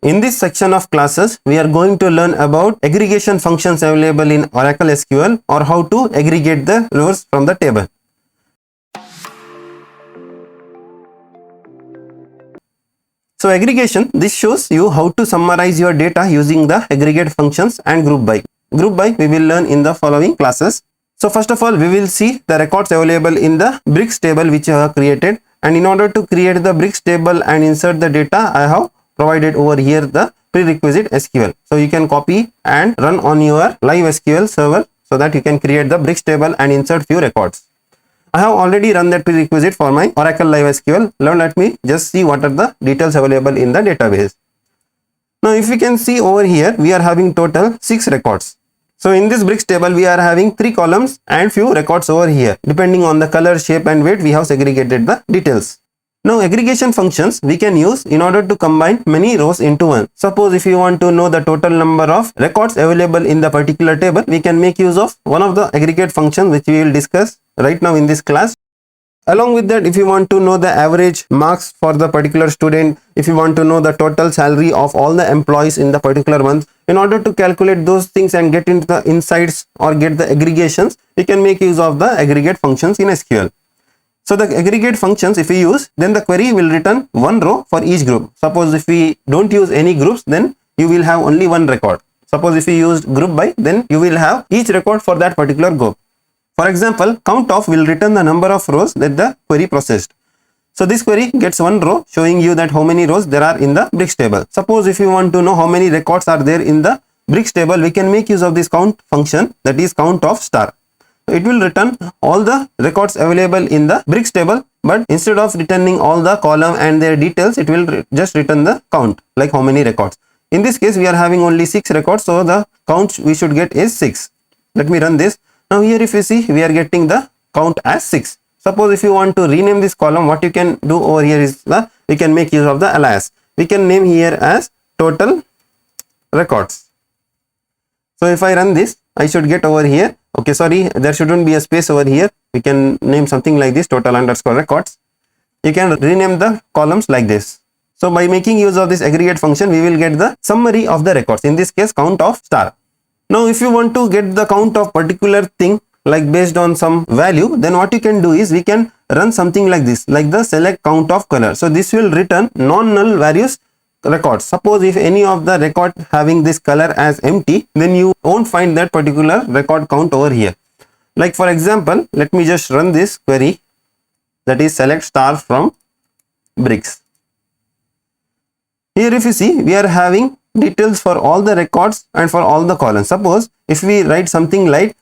In this section of classes, we are going to learn about aggregation functions available in Oracle SQL or how to aggregate the rows from the table. So aggregation, this shows you how to summarize your data using the aggregate functions and group by. Group by we will learn in the following classes. So first of all, we will see the records available in the bricks table which I have created, and in order to create the bricks table and insert the data, I have provided over here the prerequisite SQL. So you can copy and run on your live SQL server so that you can create the bricks table and insert few records. I have already run that prerequisite for my Oracle Live SQL. Now let me just see what are the details available in the database. Now if you can see over here, we are having total 6 records. So in this bricks table, we are having 3 columns and few records over here. Depending on the color, shape and weight, we have segregated the details. Now aggregation functions we can use in order to combine many rows into one. Suppose if you want to know the total number of records available in the particular table, we can make use of one of the aggregate functions which we will discuss right now in this class. Along with that, if you want to know the average marks for the particular student, if you want to know the total salary of all the employees in the particular month, in order to calculate those things and get into the insights or get the aggregations, we can make use of the aggregate functions in SQL. So the aggregate functions if we use, then the query will return one row for each group. Suppose if we don't use any groups, then you will have only one record. Suppose if we used group by, then you will have each record for that particular group. For example, count of will return the number of rows that the query processed. So this query gets one row showing you that how many rows there are in the bricks table. Suppose if you want to know how many records are there in the bricks table, we can make use of this count function, that is count of star. It will return all the records available in the bricks table, but instead of returning all the column and their details, it will just return the count, like how many records. In this case, we are having only 6 records, so the count we should get is 6. Let me run this. Now here if you see, we are getting the count as 6. Suppose if you want to rename this column, what you can do over here is we can make use of the alias. We can name here as total records. So if I run this, I should get over here. Okay, sorry, there shouldn't be a space over here. We can name something like this, total underscore records. You can rename the columns like this. So by making use of this aggregate function, we will get the summary of the records. In this case, count of star. Now, if you want to get the count of particular thing, like based on some value, then what you can do is we can run something like this, like the select count of color. So this will return non-null various records. Suppose if any of the record having this color as empty, then you won't find that particular record count over here. Like for example, let me just run this query, that is select star from bricks. Here if you see, we are having details for all the records and for all the columns. Suppose if we write something like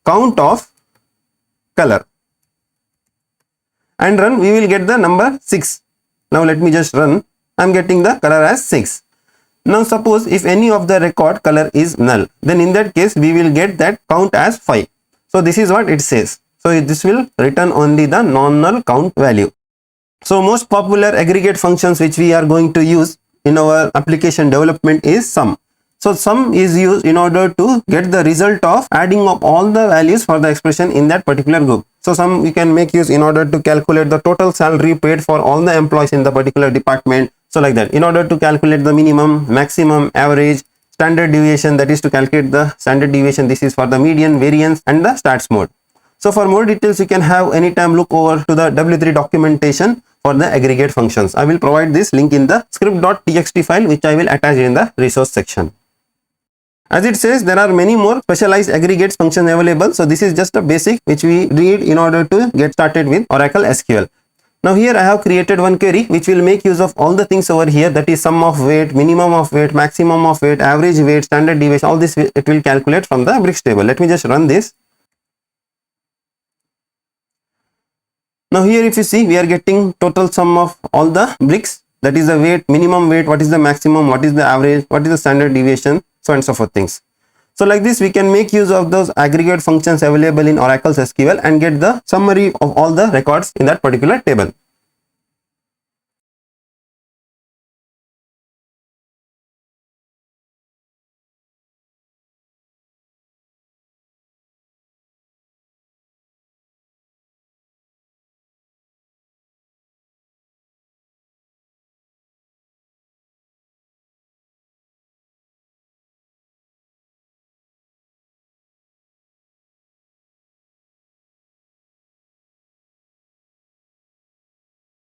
count of color and run, we will get the number 6. Now let me just run. I am getting the color as 6. Now suppose if any of the record color is null, then in that case we will get that count as 5. So this is what it says. So this will return only the non-null count value. So most popular aggregate functions which we are going to use in our application development is sum. So sum is used in order to get the result of adding up all the values for the expression in that particular group. So sum we can make use in order to calculate the total salary paid for all the employees in the particular department. So like that, in order to calculate the minimum, maximum, average, standard deviation, that is to calculate the standard deviation. This is for the median, variance and the stats mode. So for more details, you can have anytime look over to the W3 documentation for the aggregate functions. I will provide this link in the script.txt file, which I will attach in the resource section. As it says, there are many more specialized aggregates functions available. So this is just a basic which we read in order to get started with Oracle SQL. Now here I have created one query which will make use of all the things over here, that is sum of weight, minimum of weight, maximum of weight, average weight, standard deviation, all this it will calculate from the bricks table. Let me just run this. Now here if you see, we are getting total sum of all the bricks, that is the weight, minimum weight, what is the maximum, what is the average, what is the standard deviation, so on and so forth things. So like this, we can make use of those aggregate functions available in Oracle's SQL and get the summary of all the records in that particular table.